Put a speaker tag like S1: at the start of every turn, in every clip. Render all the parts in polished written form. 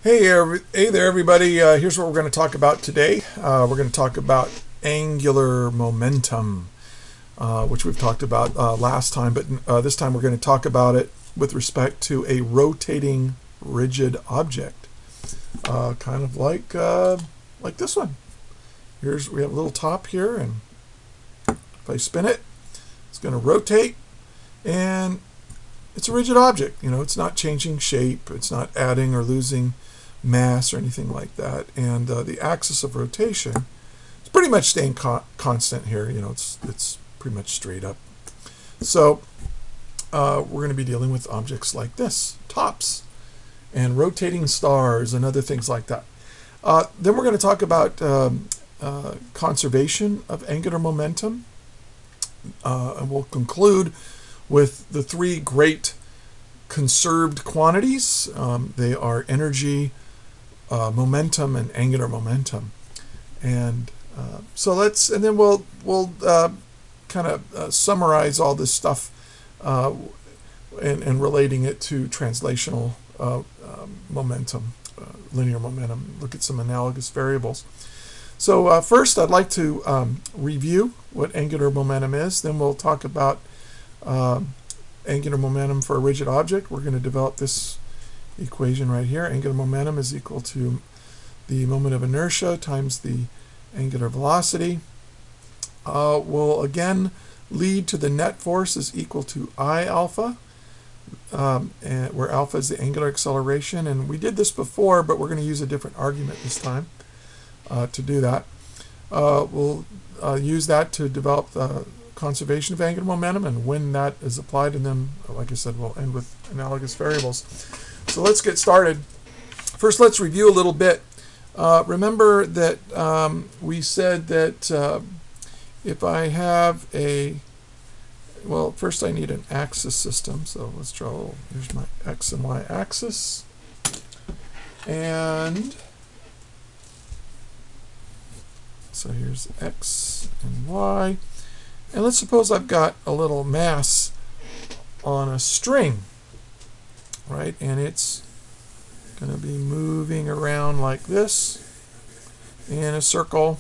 S1: Hey there, everybody. Here's what we're going to talk about today. We're going to talk about angular momentum, which we've talked about last time, but this time we're going to talk about it with respect to a rotating rigid object, kind of like this one. We have a little top here, and if I spin it, it's going to rotate, and it's a rigid object. It's not changing shape, it's not adding or losing mass or anything like that, and the axis of rotation is pretty much staying constant here. It's pretty much straight up. So we're going to be dealing with objects like this, tops and rotating stars and other things like that. Then we're going to talk about conservation of angular momentum, and we'll conclude with the three great conserved quantities. They are energy, momentum, and angular momentum. And then we'll kind of summarize all this stuff and relating it to translational momentum, linear momentum. Look at some analogous variables. So first, I'd like to review what angular momentum is. Then we'll talk about angular momentum for a rigid object. We're going to develop this equation right here. Angular momentum is equal to the moment of inertia times the angular velocity. Will again lead to the net force is equal to I alpha, and where alpha is the angular acceleration. And we did this before, but we're going to use a different argument this time to do that. We'll use that to develop the conservation of angular momentum and when that is applied, and then, like I said, we'll end with analogous variables. So let's get started. First, let's review a little bit. Remember that we said that if I have first I need an axis system. So let's draw, here's my x and y axis. And so here's x and y. And let's suppose I've got a little mass on a string, right? And it's going to be moving around like this in a circle.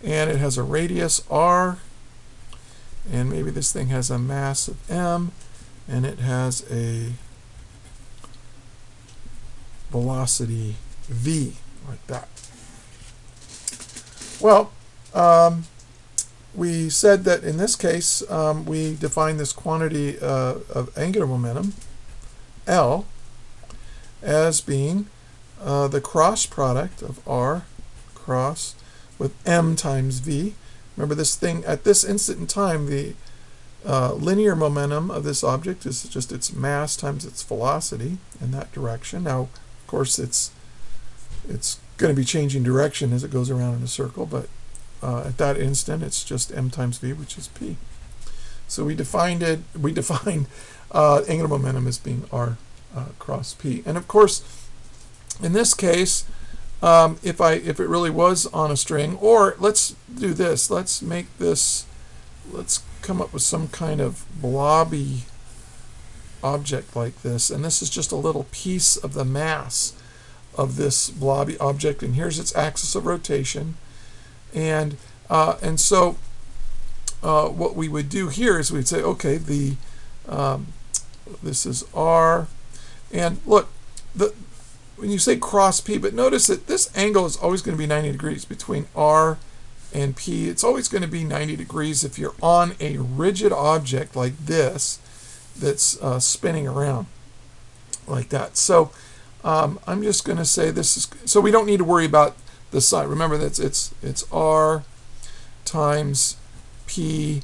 S1: And it has a radius r. And maybe this thing has a mass of m. And it has a velocity v, like that. Well, we said that in this case, we define this quantity of angular momentum, L, as being the cross product of r cross with m times v. Remember, this thing, at this instant in time, the linear momentum of this object is just its mass times its velocity in that direction. Now, of course, it's going to be changing direction as it goes around in a circle, but at that instant, it's just m times v, which is p. So we defined angular momentum as being r cross p. And of course, in this case, if it really was on a string, or let's do this. Let's come up with some kind of blobby object like this. And this is just a little piece of the mass of this blobby object. And here's its axis of rotation. And so what we would do here is we'd say, okay, this is r, and look, when you say cross p, but notice that this angle is always going to be 90 degrees between r and p. It's always going to be 90 degrees if you're on a rigid object like this that's spinning around like that. So I'm just going to say this is, so we don't need to worry about the sign. Remember that it's r times p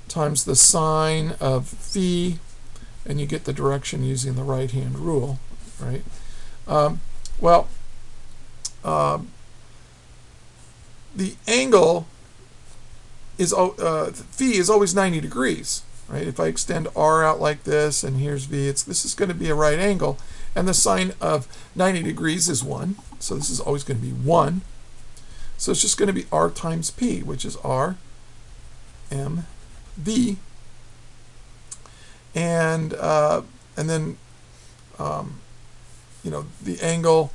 S1: times the sine of phi, and you get the direction using the right-hand rule, right? The angle is phi is always 90 degrees, right? If I extend r out like this, and here's v, this is going to be a right angle, and the sine of 90 degrees is 1, so this is always going to be 1. So it's just going to be r times p, which is r m v, and then the angle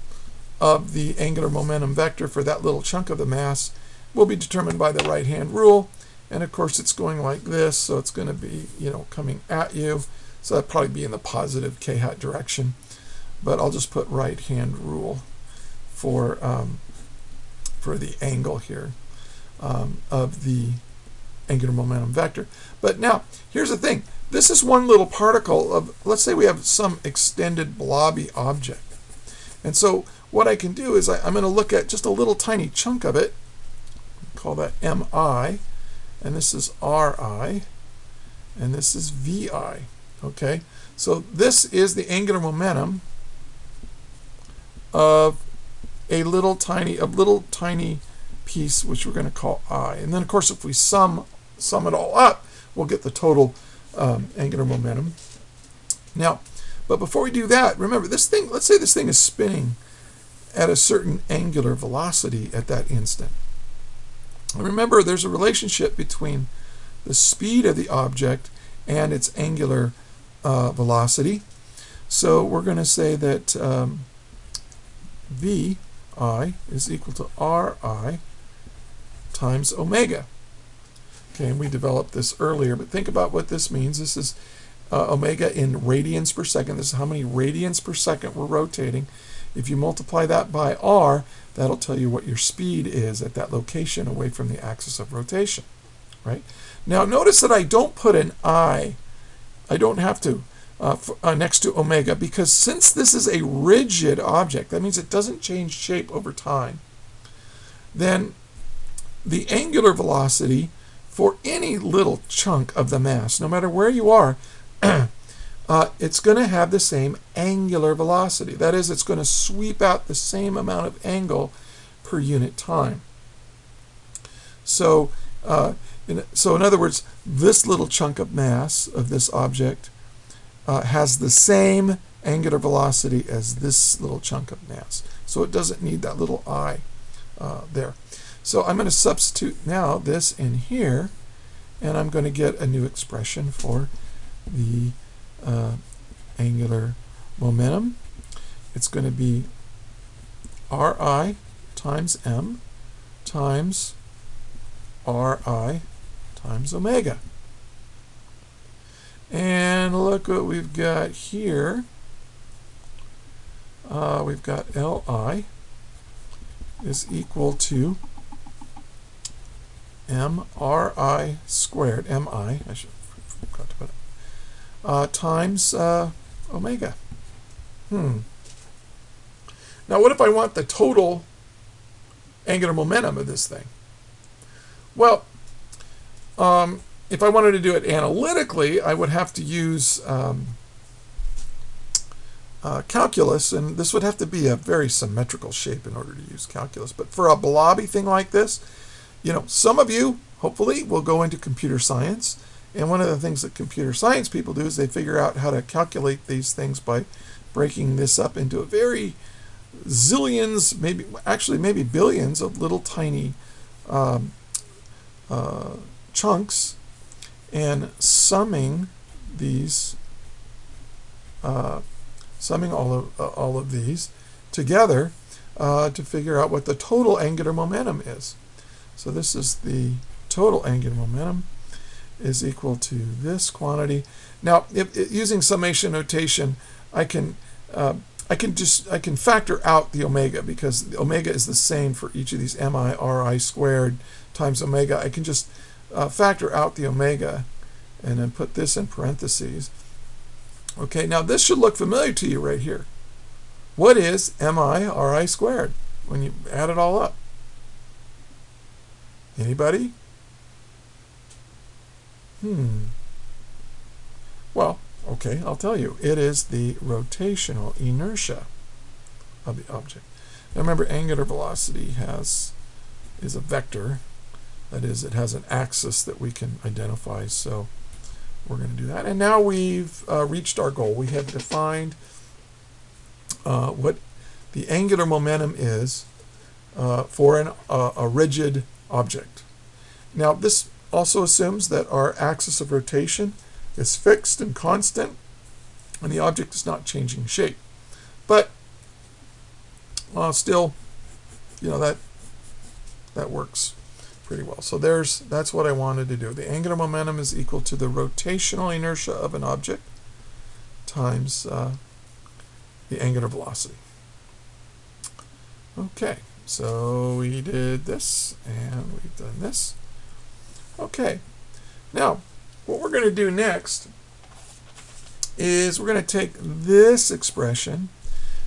S1: of the angular momentum vector for that little chunk of the mass will be determined by the right-hand rule. And of course it's going like this, so it's going to be, coming at you. So that'd probably be in the positive k hat direction. But I'll just put right-hand rule for the angle here of the angular momentum vector. But now, here's the thing. This is one little particle of, let's say we have some extended blobby object. And so what I can do is I'm going to look at just a little tiny chunk of it, call that mi, and this is ri, and this is vi. Okay, so this is the angular momentum of a little tiny piece, which we're going to call I. And then, of course, if we sum it all up, we'll get the total angular momentum. Now, but before we do that, remember this thing. Let's say this thing is spinning at a certain angular velocity at that instant. Remember, there's a relationship between the speed of the object and its angular velocity. So we're going to say that vi is equal to ri times omega. Okay, and we developed this earlier, but think about what this means. This is omega in radians per second. This is how many radians per second we're rotating. If you multiply that by r, that'll tell you what your speed is at that location away from the axis of rotation, right? Now notice that I don't put an I don't have to next to omega, because since this is a rigid object, that means it doesn't change shape over time, then the angular velocity for any little chunk of the mass, no matter where you are, it's going to have the same angular velocity. That is, it's going to sweep out the same amount of angle per unit time. So, in other words, this little chunk of mass of this object has the same angular velocity as this little chunk of mass. So it doesn't need that little I there. So I'm going to substitute now this in here, and I'm going to get a new expression for the angular momentum. It's going to be Ri times m times Ri times omega. And look what we've got here. We've got Li is equal to MRI squared, MI, I forgot to put it, times omega. Now what if I want the total angular momentum of this thing? Well, if I wanted to do it analytically, I would have to use calculus, and this would have to be a very symmetrical shape in order to use calculus. But for a blobby thing like this, some of you, hopefully, will go into computer science, and one of the things that computer science people do is they figure out how to calculate these things by breaking this up into a very zillions, maybe billions of little tiny chunks, and summing these, summing all of these together to figure out what the total angular momentum is. So this is the total angular momentum is equal to this quantity. Now, using summation notation, I can factor out the omega, because the omega is the same for each of these mi ri squared times omega. I can just factor out the omega and then put this in parentheses. Okay, now this should look familiar to you right here. What is mi ri squared when you add it all up? Anybody? Well, okay, I'll tell you. It is the rotational inertia of the object. Now remember, angular velocity is a vector. That is, it has an axis that we can identify. So we're going to do that. And now we've reached our goal. We have defined what the angular momentum is for a rigid object. Now this also assumes that our axis of rotation is fixed and constant, and the object is not changing shape. But still, that works pretty well. So that's what I wanted to do. The angular momentum is equal to the rotational inertia of an object times the angular velocity. Okay, so we did this and we've done this. Okay, now what we're going to do next is we're going to take this expression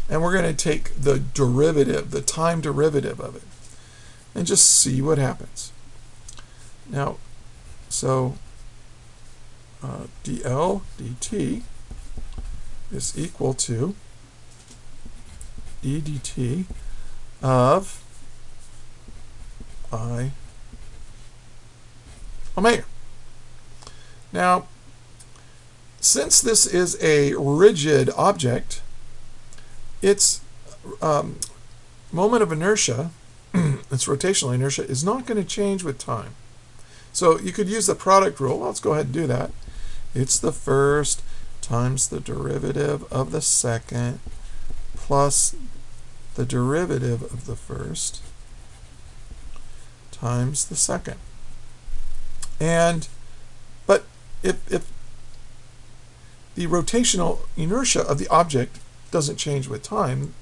S1: and we're going to take the derivative, the time derivative of it, and just see what happens. Now, so dl dt is equal to e dt of I omega. Now, since this is a rigid object, its moment of inertia, its rotational inertia, is not going to change with time. So you could use the product rule. Let's go ahead and do that. It's the first times the derivative of the second plus the derivative of the first times the second. But if the rotational inertia of the object doesn't change with time,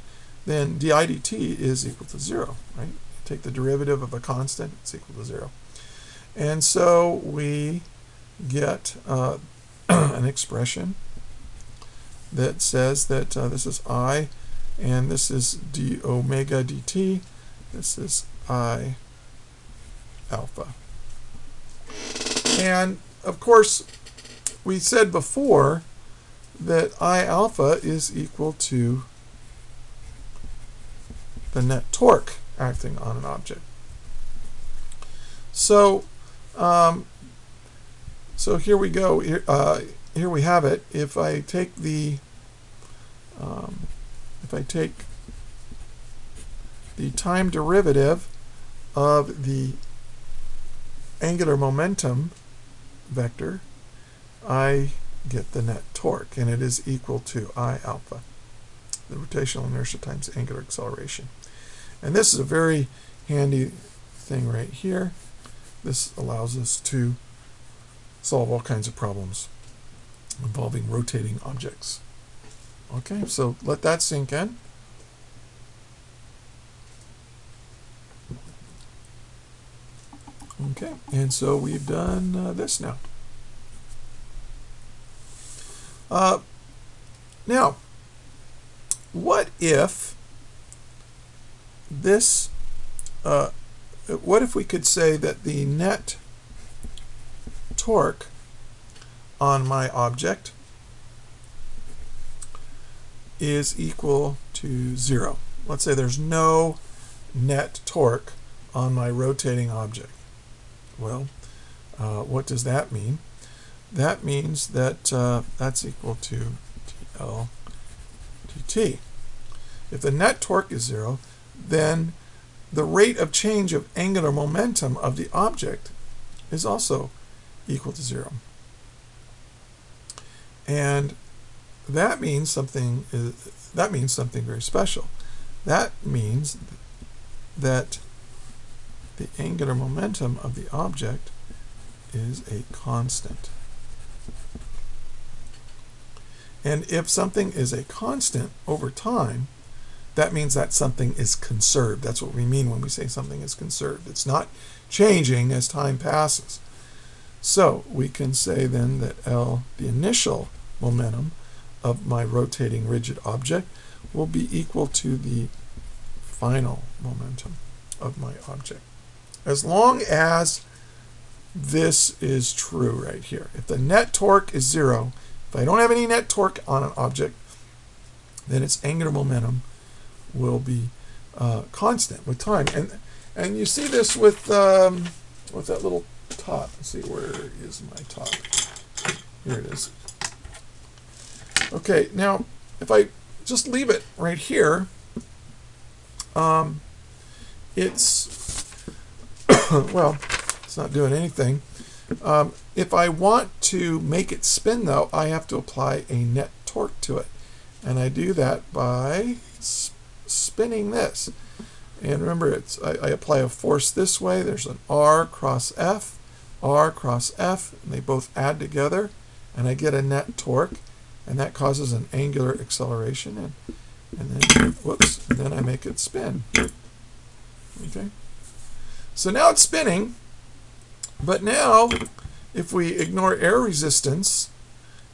S1: then di dt is equal to 0, right? Take the derivative of a constant, it's equal to 0. And so we get an expression that says that this is I, and this is d omega dt, this is I alpha. And of course, we said before that I alpha is equal to the net torque acting on an object. So, so here we go. Here we have it. If I take the time derivative of the angular momentum vector, I get the net torque, and it is equal to I alpha, the rotational inertia times angular acceleration. And this is a very handy thing right here. This allows us to solve all kinds of problems involving rotating objects. Okay, so let that sink in. Okay, and so we've done this now. Now, what if this, what if we could say that the net torque on my object is equal to 0? Let's say there's no net torque on my rotating object. Well, what does that mean? That means that that's equal to dl dt. If the net torque is 0, then the rate of change of angular momentum of the object is also equal to 0. And that means something very special. That means that the angular momentum of the object is a constant. And if something is a constant over time, that means that something is conserved. That's what we mean when we say something is conserved. It's not changing as time passes. So we can say then that L, the initial momentum of my rotating rigid object, will be equal to the final momentum of my object. As long as this is true right here. If the net torque is 0, if I don't have any net torque on an object, then its angular momentum will be constant with time. And you see this with that little top. Let's see, where is my top? Here it is. Okay, now if I just leave it right here, it's well, it's not doing anything. If I want to make it spin, though, I have to apply a net torque to it, and I do that by spinning this. And remember, I apply a force this way. There's an R cross F, and they both add together, and I get a net torque, and that causes an angular acceleration, and then, whoops, and then I make it spin. Okay. So now it's spinning, but now if we ignore air resistance,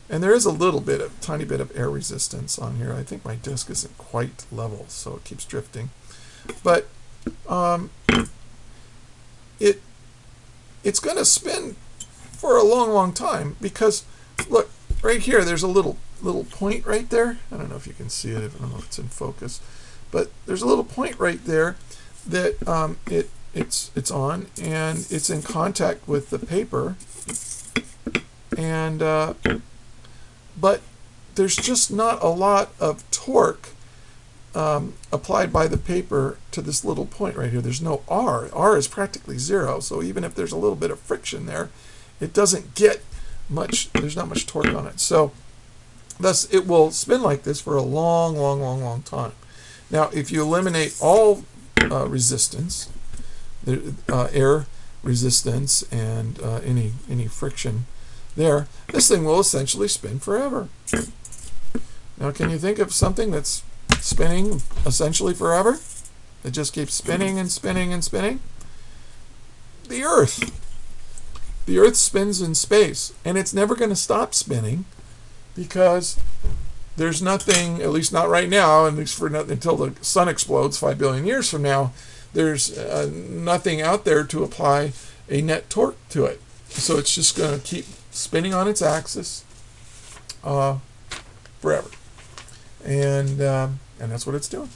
S1: and there is a tiny bit of air resistance on here. I think my disk isn't quite level, so it keeps drifting. But it's going to spin for a long, long time because, look, right here, there's a little point right there. I don't know if you can see it. I don't know if it's in focus. But there's a little point right there that it's on, and it's in contact with the paper. And but there's just not a lot of torque applied by the paper to this little point right here. There's no R. R is practically zero, so even if there's a little bit of friction there, it doesn't get much, there's not much torque on it. So thus it will spin like this for a long, long, long, long time. Now if you eliminate all resistance, air resistance and any friction there, this thing will essentially spin forever. Now can you think of something that's spinning essentially forever? It just keeps spinning and spinning and spinning? The Earth. The Earth spins in space, and it's never going to stop spinning because there's nothing, at least not right now, at least until the sun explodes 5 billion years from now, there's nothing out there to apply a net torque to it. So it's just going to keep spinning on its axis forever. And that's what it's doing.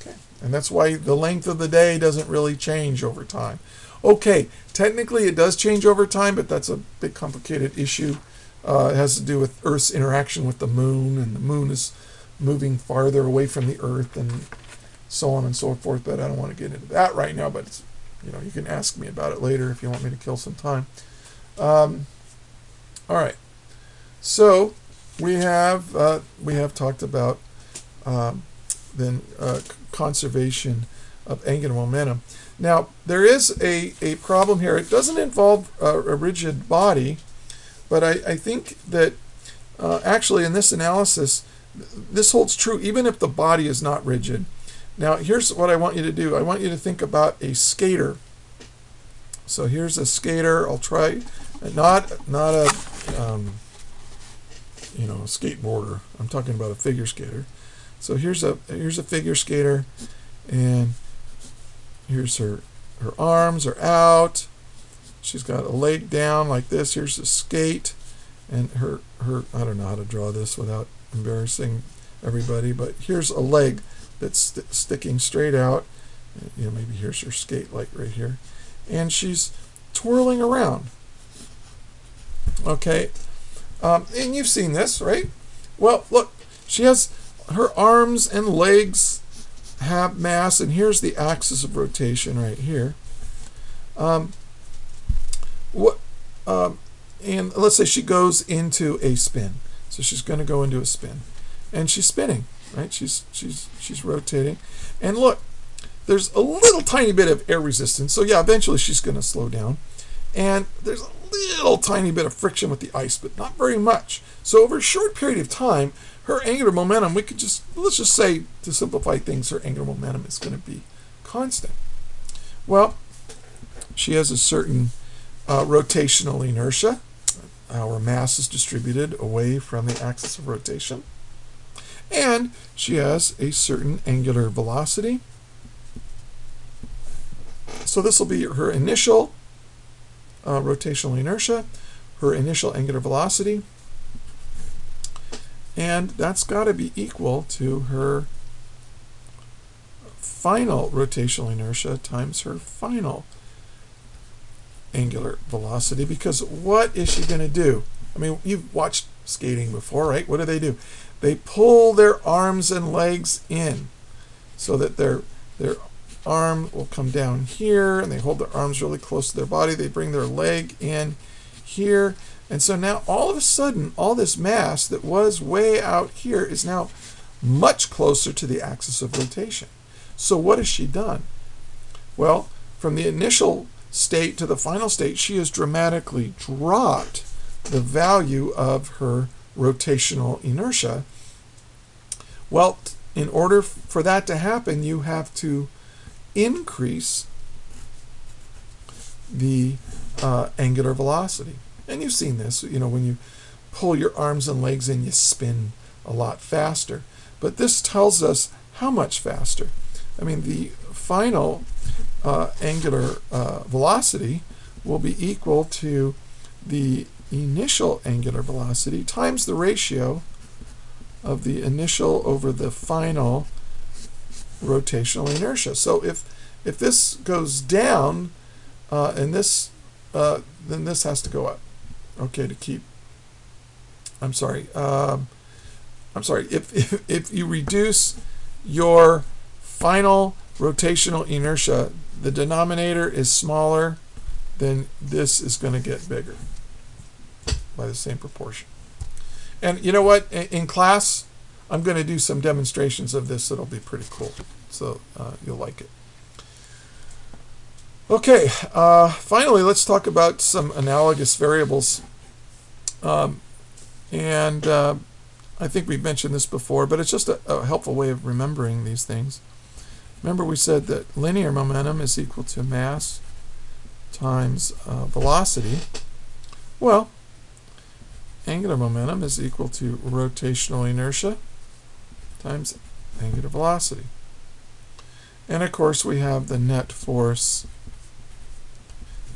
S1: Okay. And that's why the length of the day doesn't really change over time. Okay, technically it does change over time, but that's a big complicated issue. It has to do with Earth's interaction with the moon, and the moon is moving farther away from the Earth and so on and so forth, but I don't want to get into that right now, but it's, you can ask me about it later if you want me to kill some time. All right, so we have talked about conservation of angular momentum. Now there is a problem here. It doesn't involve a rigid body, but I think that actually in this analysis this holds true even if the body is not rigid. Now here's what I want you to do. I want you to think about a skater. So here's a skater. I'll try not a skateboarder. I'm talking about a figure skater. So here's a figure skater, and here's her arms are out. She's got a leg down like this. Here's a skate, and her I don't know how to draw this without embarrassing everybody, but here's a leg that's sticking straight out. Maybe here's her skate, like right here, and she's twirling around. Okay, and you've seen this, right? Well, look, she has her arms and legs have mass, and here's the axis of rotation right here. And let's say she goes into a spin. So she's going to go into a spin, and she's spinning, right? She's rotating, and look, there's a little tiny bit of air resistance. So yeah, eventually she's going to slow down, and there's a little tiny bit of friction with the ice, but not very much. So over a short period of time, her angular momentum, let's just say, to simplify things, her angular momentum is going to be constant. Well, she has a certain rotational inertia. Our mass is distributed away from the axis of rotation. And she has a certain angular velocity. So this will be her initial rotational inertia, her initial angular velocity, and that's got to be equal to her final rotational inertia times her final angular velocity, because what is she going to do? I mean, you've watched skating before, right? What do? They pull their arms and legs in so that their arm will come down here, and they hold their arms really close to their body. They bring their leg in here, and so now all of a sudden all this mass that was way out here is now much closer to the axis of rotation. So what has she done? Well, from the initial state to the final state, she has dramatically dropped the value of her rotational inertia. Well, in order for that to happen, you have to increase the angular velocity. And you've seen this, when you pull your arms and legs in, you spin a lot faster. But this tells us how much faster. I mean, the final angular velocity will be equal to the initial angular velocity times the ratio of the initial over the final rotational inertia. So if this goes down, and this, then this has to go up. Okay, to keep. I'm sorry. If you reduce your final rotational inertia, the denominator is smaller, then this is going to get bigger by the same proportion. And you know what? In class, I'm going to do some demonstrations of this that'll be pretty cool. So you'll like it. Okay, finally, let's talk about some analogous variables. I think we've mentioned this before, but it's just a helpful way of remembering these things. Remember, we said that linear momentum is equal to mass times velocity. Well, angular momentum is equal to rotational inertia times angular velocity. And of course, we have the net force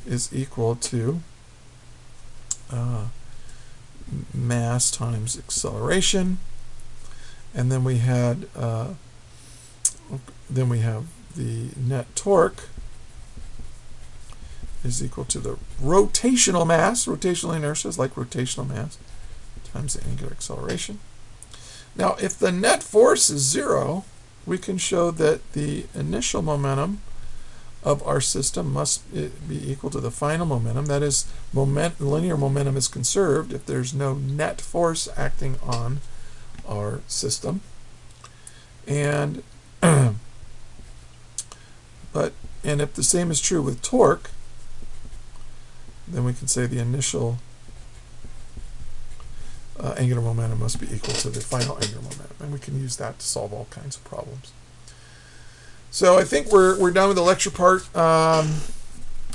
S1: is equal to mass times acceleration, and then we have the net torque is equal to the rotational mass. Rotational inertia is like rotational mass times the angular acceleration. Now, if the net force is 0, we can show that the initial momentum of our system must be equal to the final momentum. That is, linear momentum is conserved if there's no net force acting on our system. And if the same is true with torque, then we can say the initial angular momentum must be equal to the final angular momentum, and we can use that to solve all kinds of problems. So I think we're done with the lecture part.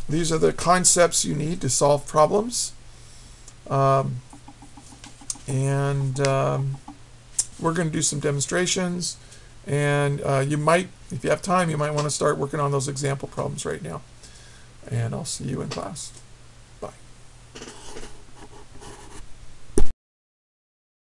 S1: These are the concepts you need to solve problems. We're going to do some demonstrations. And you might, if you have time, you might want to start working on those example problems right now. And I'll see you in class.